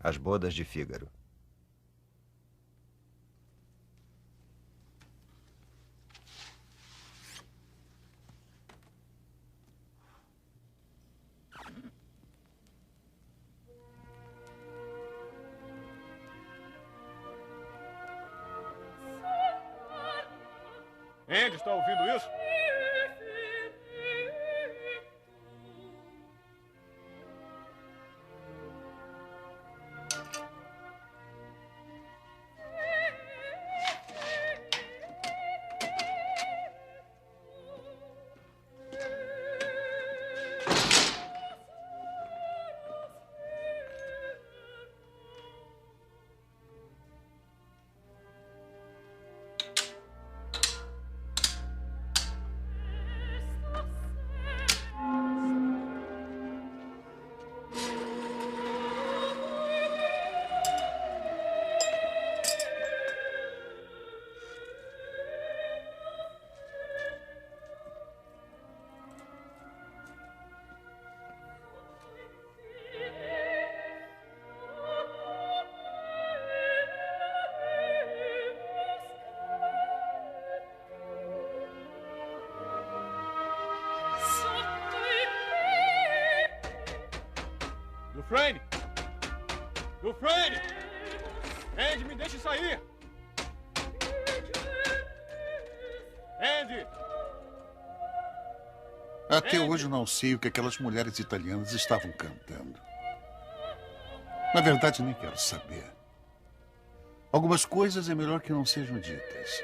As Bodas de Fígaro. Andy, está ouvindo isso? Dufresne! Dufresne! Andy, me deixe sair! Andy! Até hoje não sei o que aquelas mulheres italianas estavam cantando. Na verdade, nem quero saber. Algumas coisas é melhor que não sejam ditas.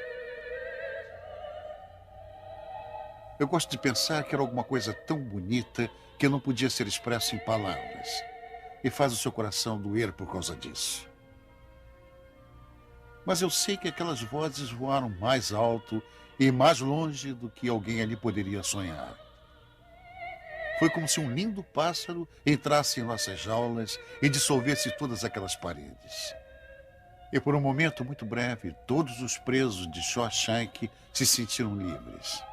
Eu gosto de pensar que era alguma coisa tão bonita que não podia ser expresso em palavras. E faz o seu coração doer por causa disso. Mas eu sei que aquelas vozes voaram mais alto e mais longe do que alguém ali poderia sonhar. Foi como se um lindo pássaro entrasse em nossas jaulas e dissolvesse todas aquelas paredes. E por um momento muito breve, todos os presos de Shawshank se sentiram livres.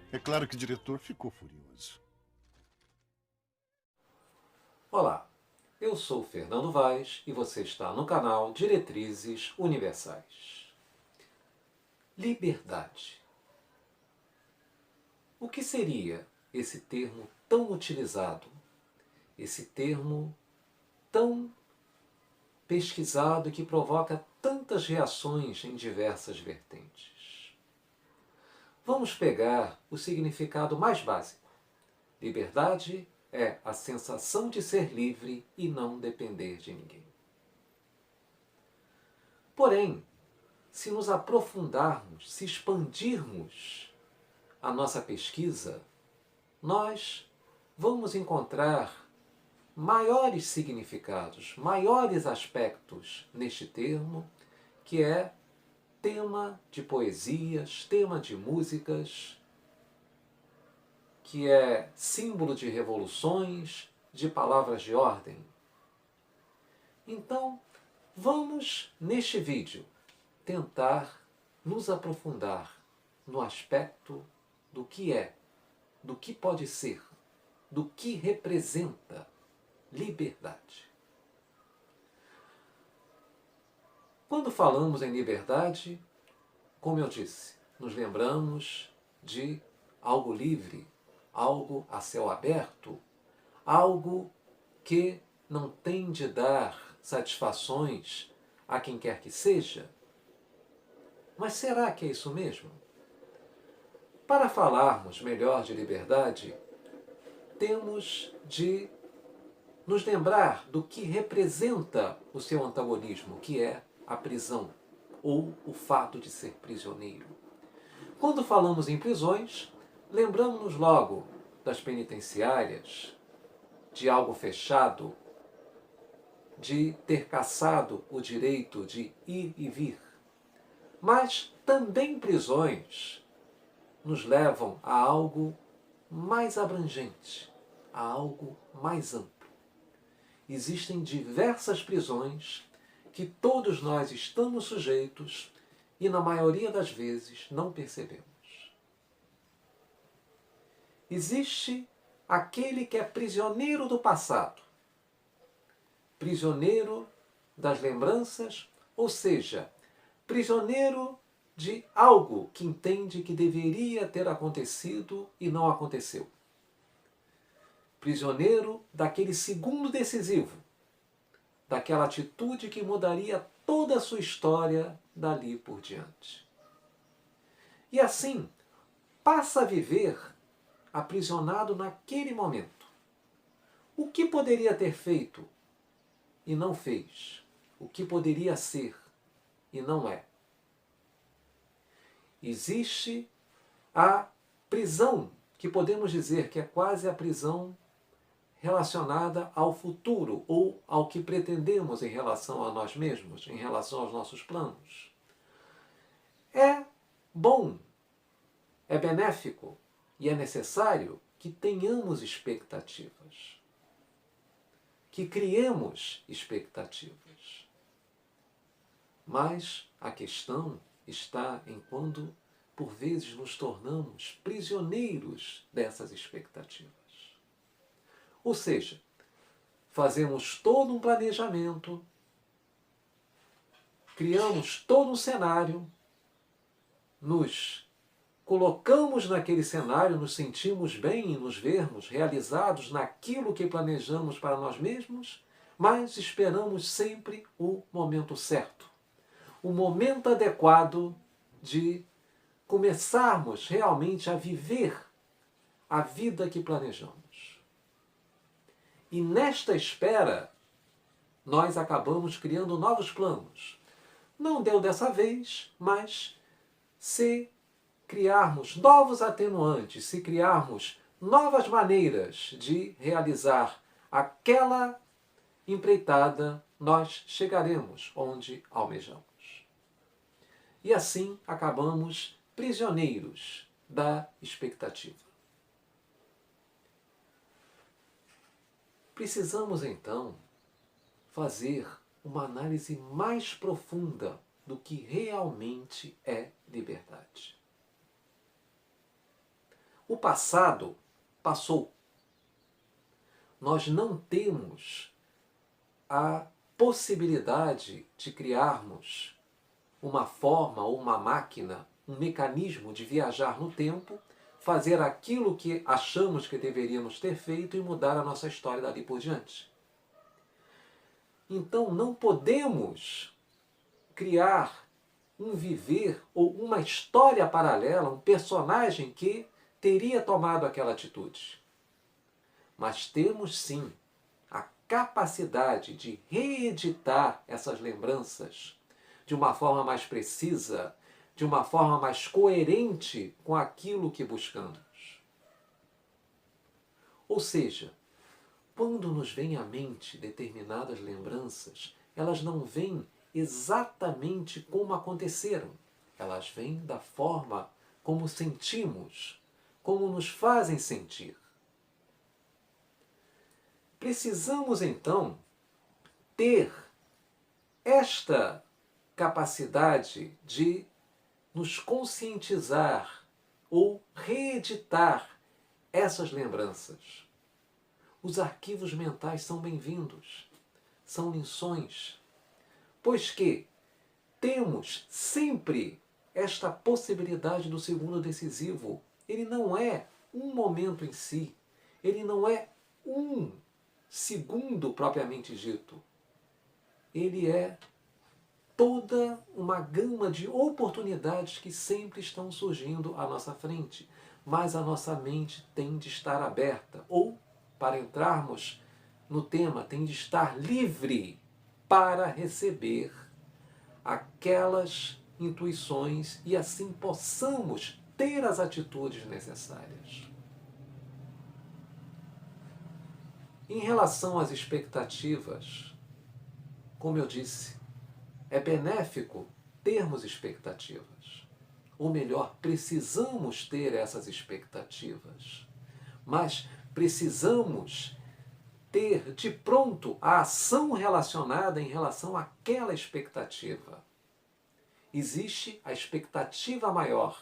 É claro que o diretor ficou furioso. Olá, eu sou Fernando Vaz e você está no canal Diretrizes Universais. Liberdade. O que seria esse termo tão utilizado? Esse termo tão pesquisado e que provoca tantas reações em diversas vertentes. Vamos pegar o significado mais básico. Liberdade é a sensação de ser livre e não depender de ninguém. Porém, se nos aprofundarmos, se expandirmos a nossa pesquisa, nós vamos encontrar maiores significados, maiores aspectos neste termo, que é tema de poesias, tema de músicas, que é símbolo de revoluções, de palavras de ordem. Então, vamos, neste vídeo, tentar nos aprofundar no aspecto do que é, do que pode ser, do que representa liberdade. Quando falamos em liberdade, como eu disse, nos lembramos de algo livre, algo a céu aberto, algo que não tem de dar satisfações a quem quer que seja. Mas será que é isso mesmo? Para falarmos melhor de liberdade, temos de nos lembrar do que representa o seu antagonismo, que é a prisão, ou o fato de ser prisioneiro. Quando falamos em prisões, lembramos-nos logo das penitenciárias, de algo fechado, de ter cassado o direito de ir e vir. Mas também prisões nos levam a algo mais abrangente, a algo mais amplo. Existem diversas prisões que todos nós estamos sujeitos e, na maioria das vezes, não percebemos. Existe aquele que é prisioneiro do passado, prisioneiro das lembranças, ou seja, prisioneiro de algo que entende que deveria ter acontecido e não aconteceu. Prisioneiro daquele segundo decisivo, daquela atitude que mudaria toda a sua história dali por diante. E assim, passa a viver aprisionado naquele momento. O que poderia ter feito e não fez? O que poderia ser e não é? Existe a prisão, que podemos dizer que é quase a prisão relacionada ao futuro ou ao que pretendemos em relação a nós mesmos, em relação aos nossos planos. É bom, é benéfico e é necessário que tenhamos expectativas, que criemos expectativas. Mas a questão está em quando, por vezes, nos tornamos prisioneiros dessas expectativas. Ou seja, fazemos todo um planejamento, criamos todo um cenário, nos colocamos naquele cenário, nos sentimos bem em nos vermos realizados naquilo que planejamos para nós mesmos, mas esperamos sempre o momento certo, o momento adequado de começarmos realmente a viver a vida que planejamos. E nesta espera, nós acabamos criando novos planos. Não deu dessa vez, mas se criarmos novos atenuantes, se criarmos novas maneiras de realizar aquela empreitada, nós chegaremos onde almejamos. E assim acabamos prisioneiros da expectativa. Precisamos, então, fazer uma análise mais profunda do que realmente é liberdade. O passado passou. Nós não temos a possibilidade de criarmos uma forma ou uma máquina, um mecanismo de viajar no tempo, fazer aquilo que achamos que deveríamos ter feito e mudar a nossa história dali por diante. Então não podemos criar um viver ou uma história paralela, um personagem que teria tomado aquela atitude. Mas temos sim a capacidade de reeditar essas lembranças de uma forma mais precisa, de uma forma mais coerente com aquilo que buscamos. Ou seja, quando nos vem à mente determinadas lembranças, elas não vêm exatamente como aconteceram. Elas vêm da forma como sentimos, como nos fazem sentir. Precisamos, então, ter esta capacidade de nos conscientizar ou reeditar essas lembranças. Os arquivos mentais são bem-vindos, são lições, pois que temos sempre esta possibilidade do segundo decisivo. Ele não é um momento em si, ele não é um segundo propriamente dito. Ele é toda uma gama de oportunidades que sempre estão surgindo à nossa frente, mas a nossa mente tem de estar aberta, ou, para entrarmos no tema, tem de estar livre para receber aquelas intuições e assim possamos ter as atitudes necessárias. Em relação às expectativas, como eu disse, é benéfico termos expectativas. Ou melhor, precisamos ter essas expectativas. Mas precisamos ter de pronto a ação relacionada em relação àquela expectativa. Existe a expectativa maior.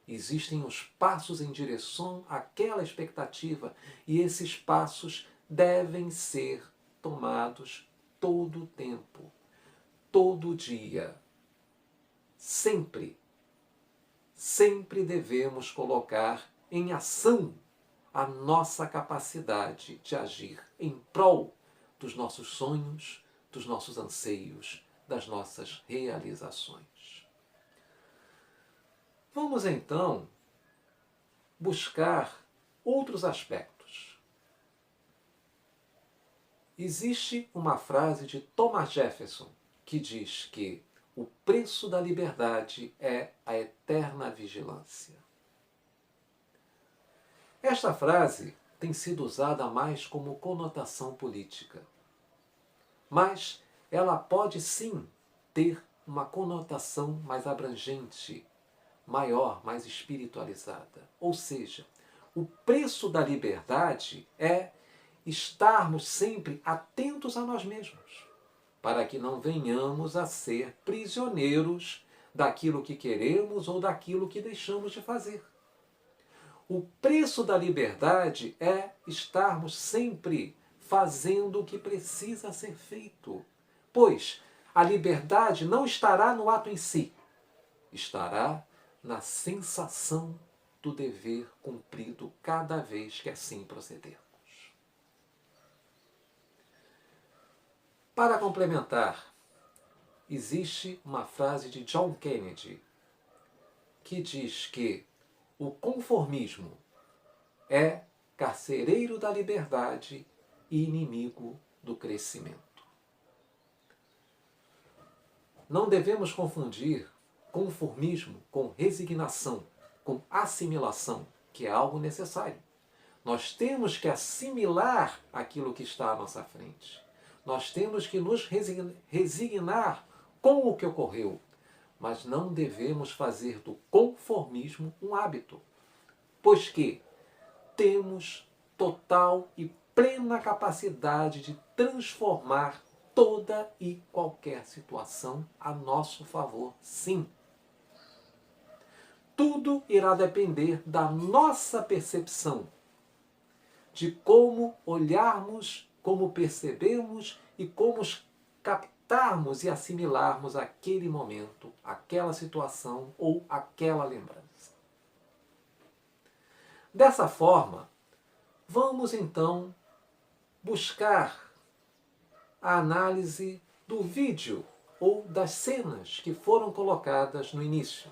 Existem os passos em direção àquela expectativa. E esses passos devem ser tomados todo o tempo, todo dia. Sempre, sempre devemos colocar em ação a nossa capacidade de agir em prol dos nossos sonhos, dos nossos anseios, das nossas realizações. Vamos então buscar outros aspectos. Existe uma frase de Thomas Jefferson que diz que o preço da liberdade é a eterna vigilância. Esta frase tem sido usada mais como conotação política, mas ela pode sim ter uma conotação mais abrangente, maior, mais espiritualizada. Ou seja, o preço da liberdade é estarmos sempre atentos a nós mesmos, para que não venhamos a ser prisioneiros daquilo que queremos ou daquilo que deixamos de fazer. O preço da liberdade é estarmos sempre fazendo o que precisa ser feito, pois a liberdade não estará no ato em si, estará na sensação do dever cumprido cada vez que assim procedermos. Para complementar, existe uma frase de John Kennedy que diz que o conformismo é carcereiro da liberdade e inimigo do crescimento. Não devemos confundir conformismo com resignação, com assimilação, que é algo necessário. Nós temos que assimilar aquilo que está à nossa frente. Nós temos que nos resignar com o que ocorreu, mas não devemos fazer do conformismo um hábito, pois que temos total e plena capacidade de transformar toda e qualquer situação a nosso favor, sim. Tudo irá depender da nossa percepção, de como olharmos, como percebemos e como captarmos e assimilarmos aquele momento, aquela situação ou aquela lembrança. Dessa forma, vamos então buscar a análise do vídeo ou das cenas que foram colocadas no início,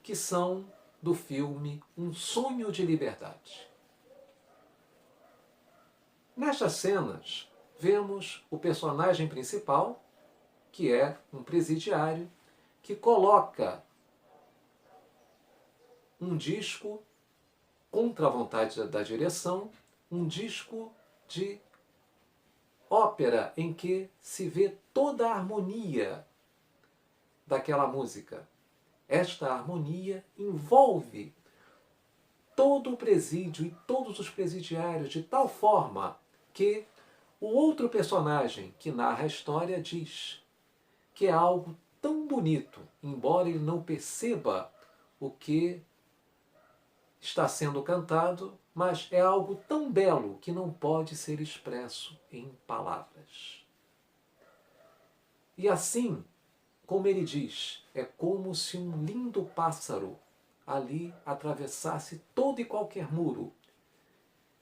que são do filme Um Sonho de Liberdade. Nestas cenas, vemos o personagem principal, que é um presidiário, que coloca um disco contra a vontade da direção, um disco de ópera em que se vê toda a harmonia daquela música. Esta harmonia envolve todo o presídio e todos os presidiários de tal forma que o outro personagem que narra a história diz que é algo tão bonito, embora ele não perceba o que está sendo cantado, mas é algo tão belo que não pode ser expresso em palavras. E assim, como ele diz, é como se um lindo pássaro ali atravessasse todo e qualquer muro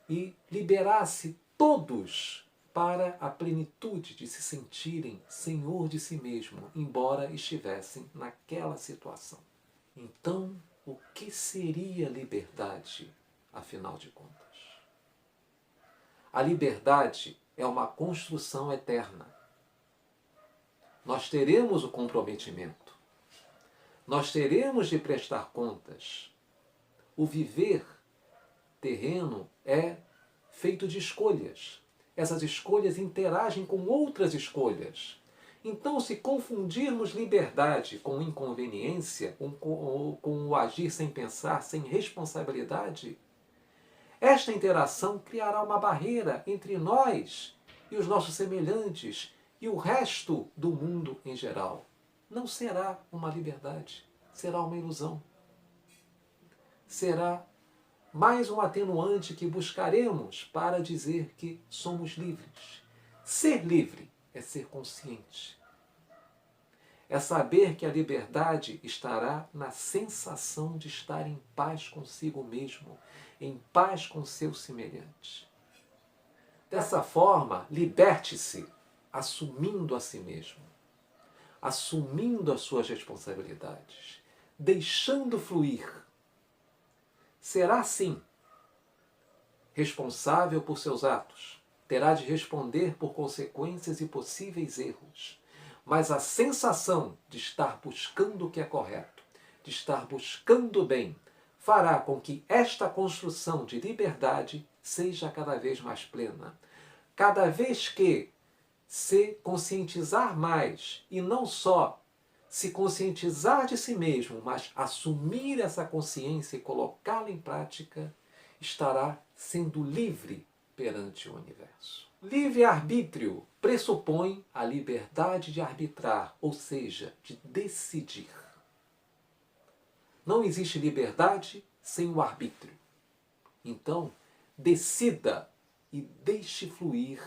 e liberasse todos para a plenitude de se sentirem senhor de si mesmo, embora estivessem naquela situação. Então, o que seria liberdade, afinal de contas? A liberdade é uma construção eterna. Nós teremos o comprometimento. Nós teremos de prestar contas. O viver terreno é feito de escolhas. Essas escolhas interagem com outras escolhas. Então, se confundirmos liberdade com inconveniência, com o agir sem pensar, sem responsabilidade, esta interação criará uma barreira entre nós e os nossos semelhantes e o resto do mundo em geral. Não será uma liberdade, será uma ilusão. Será mais um atenuante que buscaremos para dizer que somos livres. Ser livre é ser consciente. É saber que a liberdade estará na sensação de estar em paz consigo mesmo, em paz com seu semelhante. Dessa forma, liberte-se, assumindo a si mesmo, assumindo as suas responsabilidades, deixando fluir. Será sim responsável por seus atos, terá de responder por consequências e possíveis erros. Mas a sensação de estar buscando o que é correto, de estar buscando o bem, fará com que esta construção de liberdade seja cada vez mais plena. Cada vez que se conscientizar mais, e não só se conscientizar de si mesmo, mas assumir essa consciência e colocá-la em prática, estará sendo livre perante o universo. Livre-arbítrio pressupõe a liberdade de arbitrar, ou seja, de decidir. Não existe liberdade sem o arbítrio. Então, decida e deixe fluir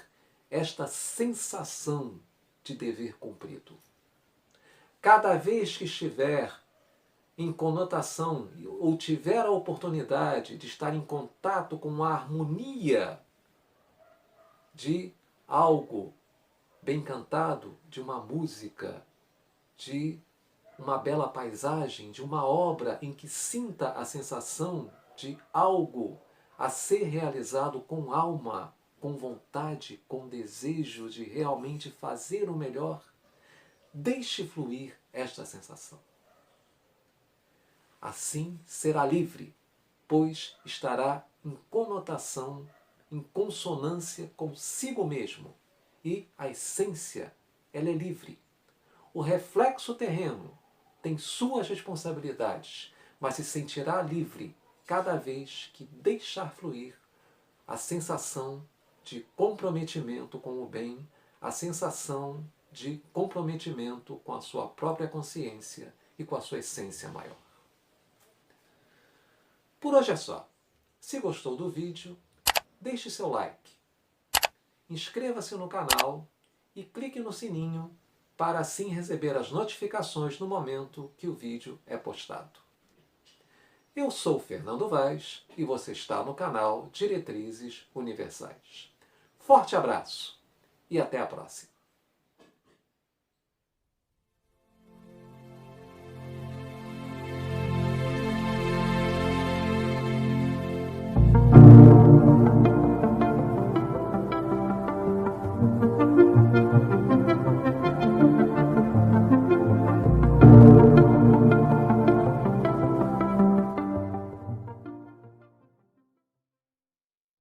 esta sensação de dever cumprido. Cada vez que estiver em conotação ou tiver a oportunidade de estar em contato com a harmonia de algo bem cantado, de uma música, de uma bela paisagem, de uma obra em que sinta a sensação de algo a ser realizado com alma, com vontade, com desejo de realmente fazer o melhor, deixe fluir esta sensação. Assim será livre, pois estará em conotação, em consonância consigo mesmo. E a essência, ela é livre. O reflexo terreno tem suas responsabilidades, mas se sentirá livre cada vez que deixar fluir a sensação de comprometimento com o bem, a sensação de comprometimento com a sua própria consciência e com a sua essência maior. Por hoje é só. Se gostou do vídeo, deixe seu like, inscreva-se no canal e clique no sininho para assim receber as notificações no momento que o vídeo é postado. Eu sou Fernando Vaz e você está no canal Diretrizes Universais. Forte abraço e até a próxima!